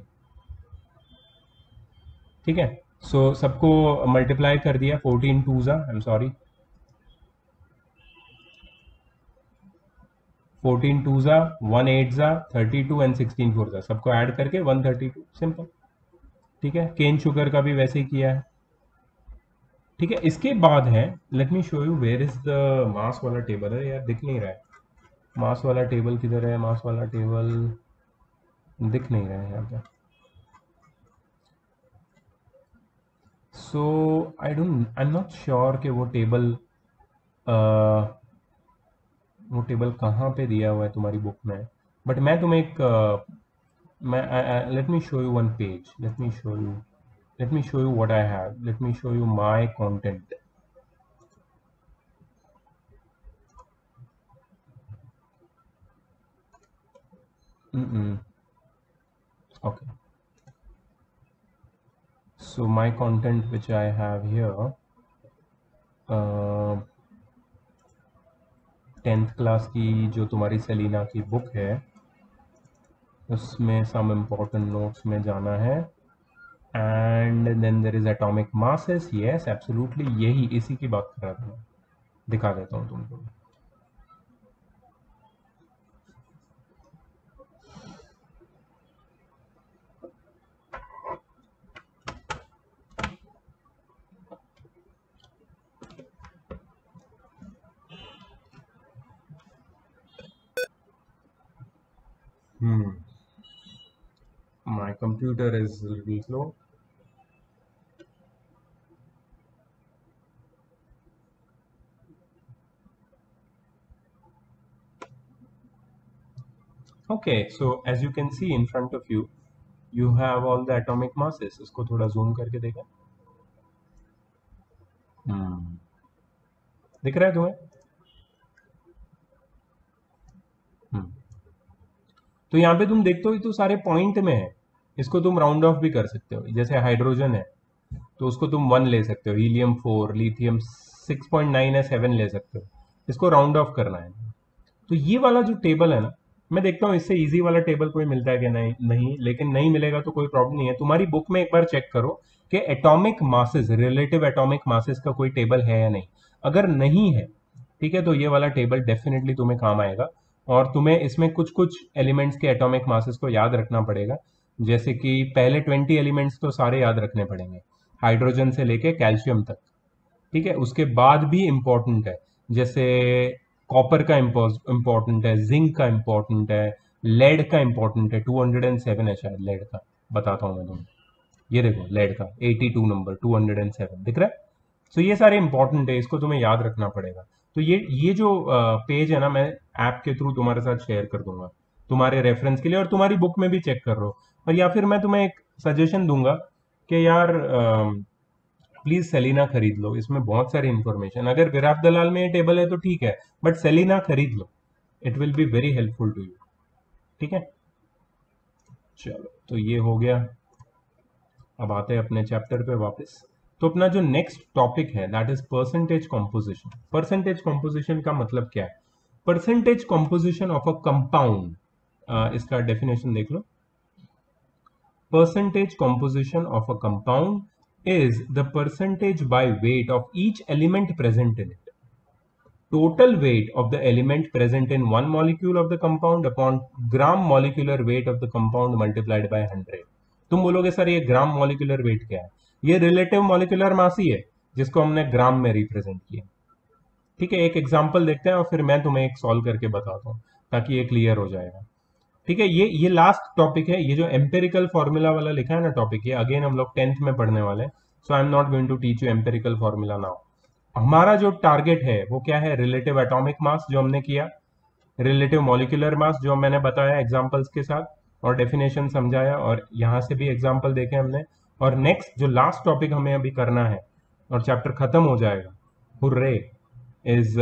ठीक है, सो सबको मल्टीप्लाई कर दिया, 14 टू ज़ा, आई एम सॉरी, 14 टू ज़ा 1 8 ज़ा 32 एंड 16 4 ज़ा, सबको ऐड करके 132, सिंपल। ठीक है, केन शुगर का भी वैसे ही किया है। ठीक है, इसके बाद है, let me show you where is the mass वाला टेबल है यार, दिख नहीं रहा है। मास वाला टेबल किधर है? मास वाला टेबल दिख नहीं रहा है यहाँ पे। सो आई एम नॉट श्योर कि वो टेबल कहाँ पे दिया हुआ है तुम्हारी बुक में। बट मैं तुम्हें एक मैं late me show you one page, late me show you what I have, late me show you my content. Okay. So my content which I have here, 10th class की जो तुम्हारी Selina की book है उसमें some important notes में जाना है. And then there is atomic masses. Yes absolutely, यही इसी की बात कर रहा था मैं. दिखा देता हूँ तुमको. My computer is a little slow. Okay, so as you can see in front of you, you have all the atomic masses. इसको थोड़ा zoom करके देखा. दिख रहा है तुम्हें? तो यहाँ पे तुम देखते हो तो सारे पॉइंट में है. इसको तुम राउंड ऑफ भी कर सकते हो. जैसे हाइड्रोजन है तो उसको तुम 1 ले सकते हो, हीलियम 4, लिथियम 6.9 या 7 ले सकते हो. इसको राउंड ऑफ करना है. तो ये वाला जो टेबल है ना, मैं देखता हूँ इससे इजी वाला टेबल कोई मिलता है कि नहीं, लेकिन नहीं मिलेगा तो कोई प्रॉब्लम नहीं है. तुम्हारी बुक में एक बार चेक करो कि atomic masses, relative atomic masses का कोई टेबल है या नहीं. अगर नहीं है, ठीक है, तो ये वाला टेबल डेफिनेटली तुम्हें काम आएगा. और तुम्हें इसमें कुछ कुछ एलिमेंट्स के एटॉमिक मासेस को याद रखना पड़ेगा. जैसे कि पहले 20 एलिमेंट्स तो सारे याद रखने पड़ेंगे, हाइड्रोजन से लेके कैल्शियम तक. ठीक है, उसके बाद भी इंपॉर्टेंट है, जैसे कॉपर का इंपॉर्टेंट है, जिंक का इंपॉर्टेंट है, लेड का इंपॉर्टेंट है. 207 है शायद लेड का. बताता हूँ मैं तुम्हें. ये देखो लेड का 82 नंबर, 207 दिख रहा है. तो ये सारे इंपॉर्टेंट है, इसको तुम्हें याद रखना पड़ेगा. तो ये जो पेज है ना, मैं ऐप के थ्रू तुम्हारे साथ शेयर कर दूंगा तुम्हारे रेफरेंस के लिए, और तुम्हारी बुक में भी चेक कर लो. और या फिर मैं तुम्हें एक सजेशन दूंगा कि यार प्लीज सेलिना खरीद लो. इसमें बहुत सारी इंफॉर्मेशन, अगर विराट दलाल में ये टेबल है तो ठीक है, बट सेलिना खरीद लो. It will be very helpful to you. ठीक है, चलो तो ये हो गया. अब आते हैं अपने चैप्टर पे वापस. तो अपना जो नेक्स्ट टॉपिक है that is percentage composition. Percentage composition का मतलब क्या है? Percentage composition of a compound, इसका डेफिनेशन देख लो. Percentage composition of a compound is the percentage by weight of each element present in it. Total weight of the element present in one molecule of the compound upon gram molecular weight of the compound multiplied by 100. तुम बोलोगे sir ये gram molecular weight क्या है? ये relative molecular मास ही है जिसको हमने ग्राम में रिप्रेजेंट किया. ठीक है, एक एग्जांपल देखते हैं और फिर मैं तुम्हें एक सॉल्व करके बताता हूँ ताकि ये क्लियर हो जाएगा. ठीक है, ये लास्ट टॉपिक है. ये जो एम्पेरिकल फॉर्मूला वाला लिखा है ना टॉपिक, ये अगेन हम लोग 10th में पढ़ने वाले हैं. So I am not going to teach you empirical formula now. हमारा जो टारगेट है वो क्या है? रिलेटिव एटॉमिक मास जो हमने किया, रिलेटिव मॉलिक्यूलर मास जो मैंने बताया एग्जांपल्स के साथ, और डेफिनेशन समझाया, और यहाँ से भी एग्जांपल देखे हमने. और नेक्स्ट जो लास्ट टॉपिक हमें अभी करना है और चैप्टर खत्म हो जाएगा, हुर्रे, इज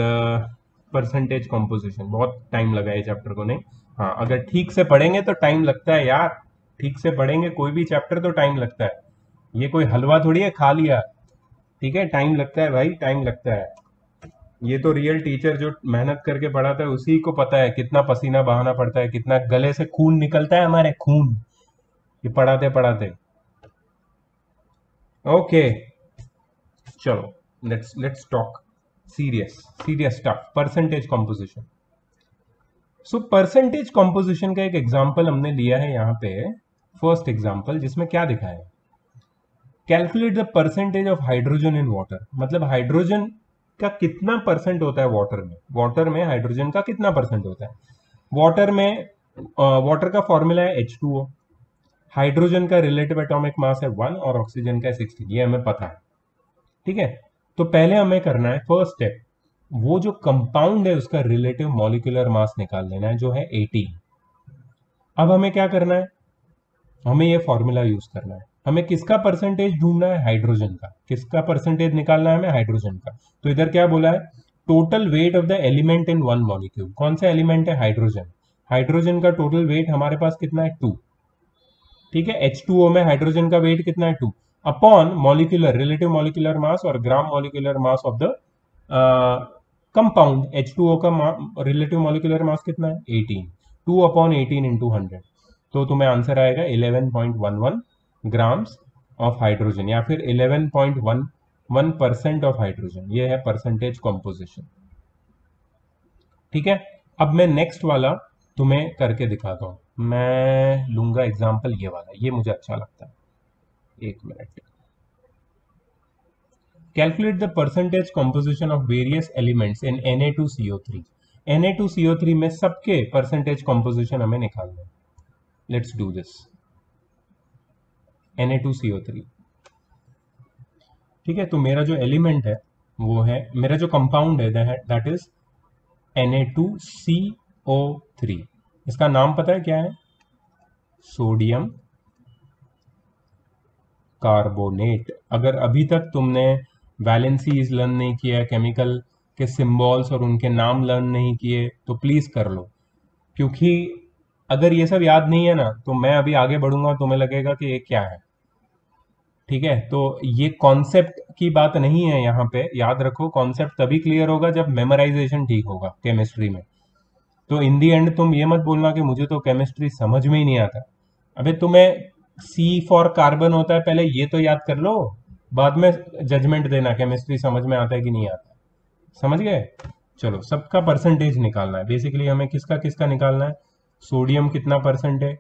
परसेंटेज कॉम्पोजिशन. बहुत टाइम लगा है चैप्टर को. नहीं, हाँ, अगर ठीक से पढ़ेंगे तो टाइम लगता है यार. ठीक से पढ़ेंगे कोई भी चैप्टर तो टाइम लगता है. ये कोई हलवा थोड़ी है खा लिया. ठीक है, टाइम लगता है भाई, टाइम लगता है. ये तो रियल टीचर जो मेहनत करके पढ़ाता है उसी को पता है कितना पसीना बहाना पड़ता है, कितना गले से खून निकलता है हमारे, खून, ये पढ़ाते पढ़ाते. ओके, चलो let's talk serious stuff. Percentage composition. So percentage composition का एक एग्जाम्पल हमने लिया है यहाँ पे, फर्स्ट एग्जाम्पल, जिसमें क्या दिखा है? Calculate the percentage of hydrogen in water. मतलब हाइड्रोजन का कितना परसेंट होता है वाटर में. वाटर में हाइड्रोजन का कितना परसेंट होता है? वाटर में वाटर का फॉर्मूला है H2O. हाइड्रोजन का रिलेटिव एटॉमिक मास है 1 और ऑक्सीजन का 16. ये हमें पता है. ठीक है, तो पहले हमें करना है फर्स्ट स्टेप, वो जो कंपाउंड है उसका रिलेटिव मॉलिक्यूलर मास निकाल लेना है जो है 18. अब हमें क्या करना है? हमें ये फॉर्मूला यूज करना है. हमें किसका परसेंटेज ढूंढना है? हाइड्रोजन का. किसका परसेंटेज निकालना है हमें? हाइड्रोजन का. तो इधर क्या बोला है? Total weight of the element in one molecule. कौन सा एलिमेंट है? हाइड्रोजन. हाइड्रोजन का टोटल वेट हमारे पास कितना है 2, ठीक है। H2O में हाइड्रोजन का वेट कितना है 2 upon molecular relative molecular mass और gram molecular mass of the compound. H2O का रिलेटिव मॉलिक्यूलर मास कितना है 18, 2 अपॉन 18 इंटू 100, तो तुम्हें आंसर आएगा 11.11 ग्राम्स ऑफ हाइड्रोजन, या फिर 11.11% ऑफ हाइड्रोजन। ये है परसेंटेज कॉम्पोजिशन, ठीक है। अब मैं नेक्स्ट वाला तुम्हें करके दिखाता हूं। मैं लूंगा एग्जांपल ये वाला, ये मुझे अच्छा लगता है। एक minute. Calculate the percentage composition of various elements in Na2CO3। Na2CO3 में सबके परसेंटेज कॉम्पोजिशन हमें निकालना है। Let's do this. Na2CO3, ठीक है। तो मेरा जो एलिमेंट है वो है, मेरा जो कंपाउंड है दैट इज Na2CO3। इसका नाम पता है क्या है? Sodium carbonate. अगर अभी तक तुमने वैलेंसीज लर्न नहीं किया, केमिकल के सिंबल्स और उनके नाम लर्न नहीं किए, तो प्लीज कर लो, क्योंकि अगर ये सब याद नहीं है ना तो मैं अभी आगे बढ़ूंगा तुम्हें लगेगा कि ये क्या है, ठीक है। तो ये कॉन्सेप्ट की बात नहीं है यहाँ पे, याद रखो। कॉन्सेप्ट तभी क्लियर होगा जब मेमोराइजेशन ठीक होगा केमिस्ट्री में। तो इन दी एंड तुम ये मत बोलना कि मुझे तो केमिस्ट्री समझ में ही नहीं आता। अबे तुम्हें सी फॉर कार्बन होता है, पहले ये तो याद कर लो, बाद में जजमेंट देना केमिस्ट्री समझ में आता है कि नहीं आता। समझ गए? चलो, सबका परसेंटेज निकालना है। बेसिकली हमें किसका किसका निकालना है? सोडियम कितना परसेंट है,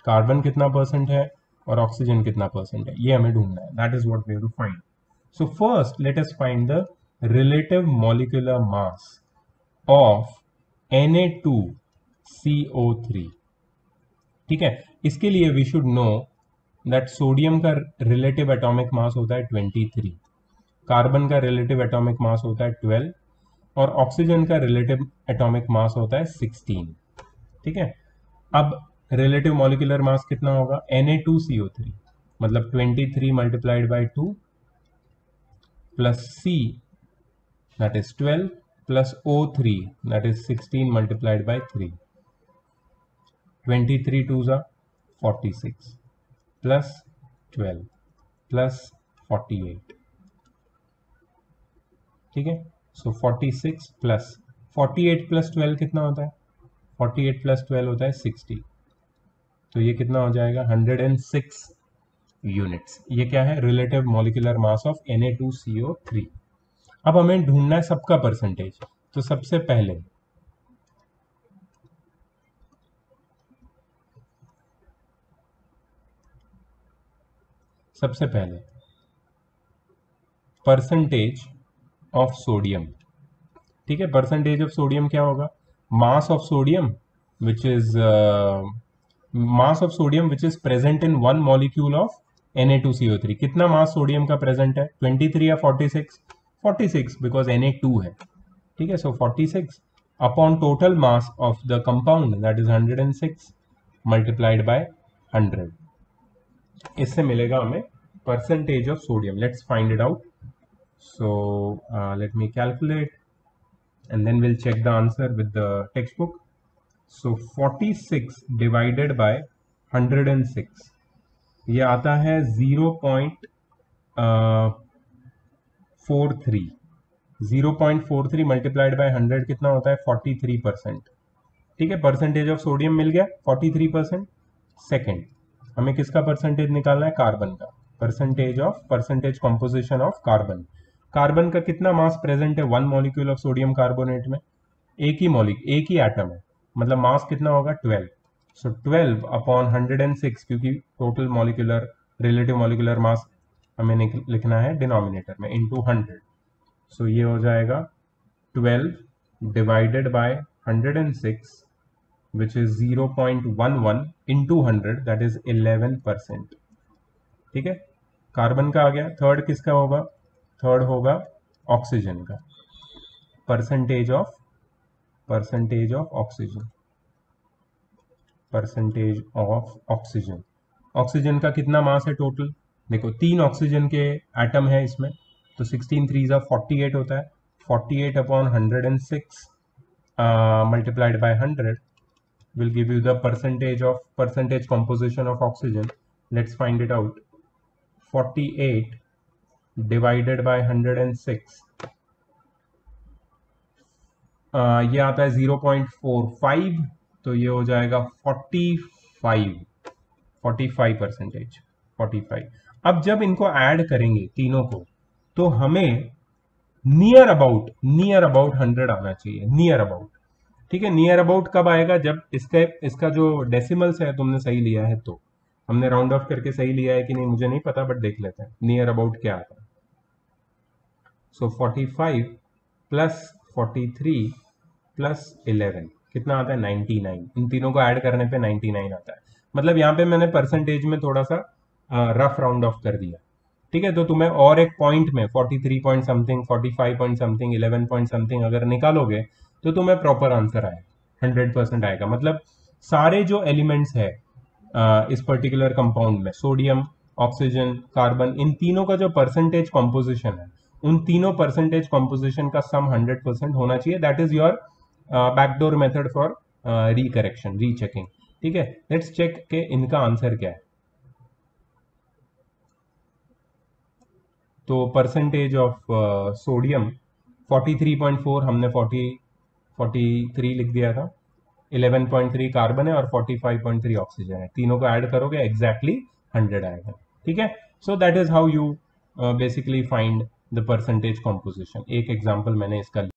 कार्बन कितना परसेंट है, और ऑक्सीजन कितना परसेंट है, ये हमें ढूंढना है। That is what we have to find. So first let us find the relative molecular mass of Na2CO3, ठीक है। इसके लिए we should know that sodium का रिलेटिव एटॉमिक मास होता है 23, कार्बन का रिलेटिव एटॉमिक मास होता है 12, और ऑक्सीजन का रिलेटिव एटॉमिक मास होता है 16, ठीक है। अब रिलेटिव मॉलिक्यूलर मास कितना होगा? Na2CO3 मतलब 23 multiplied by 2 plus C that is 12 plus O3 that is 16 multiplied by 3. 23 twos are 46 plus 12 plus 48, ठीक है। सो 46 प्लस 48 प्लस 12 कितना होता है? 48 प्लस 12 होता है 60, तो ये कितना हो जाएगा? 106 यूनिट्स। ये क्या है? Relative molecular mass of Na2CO3। अब हमें ढूंढना है सबका परसेंटेज। तो सबसे पहले परसेंटेज ऑफ सोडियम, ठीक है। परसेंटेज ऑफ सोडियम क्या होगा? Mass of sodium which is present in one molecule of Na2CO3। कितना मास सोडियम का प्रेजेंट है? 23 या 46? 46 बिकॉज Na2 है, ठीक है। सो 46 upon total mass of the compound that is 106 multiplied by 100। इससे मिलेगा हमें percentage of sodium. Let's find it out. So let me calculate and then we'll check the answer with the textbook. So 46 divided by 106, ये आता है 0.43। 0.43 multiplied by 100 कितना होता है? 43%, ठीक है। परसेंटेज ऑफ सोडियम मिल गया 43%। सेकेंड, हमें किसका परसेंटेज निकालना है? कार्बन का। Percentage composition of carbon. Carbon का कितना मास प्रेजेंट है one molecule of sodium carbonate में? एक ही एटम है, मतलब मास कितना होगा? 12। सो 12 अपॉन 106, क्योंकि टोटल मॉलिक्यूलर रिलेटिव मॉलिक्यूलर मास हमें लिखना है डिनोमिनेटर में, इनटू 100। सो ये हो जाएगा 12 divided by 106 which is 0.11 into 100 that is 11%, ठीक है। कार्बन का आ गया। थर्ड किसका होगा? थर्ड होगा ऑक्सीजन का। Percentage of oxygen. ऑक्सीजन का कितना मास है टोटल? देखो, 3 ऑक्सीजन के एटम है इसमें, तो 16 3 48 होता है। 48 upon 106 multiplied by 100 will give you the percentage composition of oxygen. Let's find it out. 48 divided by 106, ये आता है 0.45, तो ये हो जाएगा 45%। 45। अब जब इनको ऐड करेंगे तीनों को, तो हमें नियर अबाउट 100 आना चाहिए, नियर अबाउट। ठीक है, नियर अबाउट कब आएगा? जब इसका जो डेसिमल्स है तुमने सही लिया है, तो हमने राउंड ऑफ करके सही लिया है कि नहीं मुझे नहीं पता, बट देख लेते हैं नियर अबाउट क्या आता है। सो 45 प्लस 43 प्लस 11 कितना आता है? 99। इन तीनों को ऐड करने पे 99 आता है। मतलब यहाँ पे मैंने परसेंटेज में थोड़ा सा रफ राउंड ऑफ कर दिया। ठीक है, तो तुम्हें और एक पॉइंट में 43 point something, 45 point something, 11 point something अगर निकालोगे तो तुम्हें प्रॉपर आंसर आएगा, 100% आएगा। मतलब सारे जो एलिमेंट्स है इस पर्टिकुलर कंपाउंड में, सोडियम, ऑक्सीजन, कार्बन, इन तीनों का जो परसेंटेज कॉम्पोजिशन है, उन तीनों परसेंटेज कॉम्पोजिशन का सम 100% होना चाहिए। That is your backdoor method for recorrection, rechecking. ठीक है, लेट्स चेक के इनका आंसर क्या है। तो परसेंटेज ऑफ सोडियम 43.4, हमने 43 लिख दिया था, 11.3 कार्बन है और 45.3 ऑक्सीजन है। तीनों को ऐड करोगे एग्जैक्टली 100 आएगा। ठीक है, so that is how you basically find the percentage composition. एक एग्जाम्पल मैंने इसका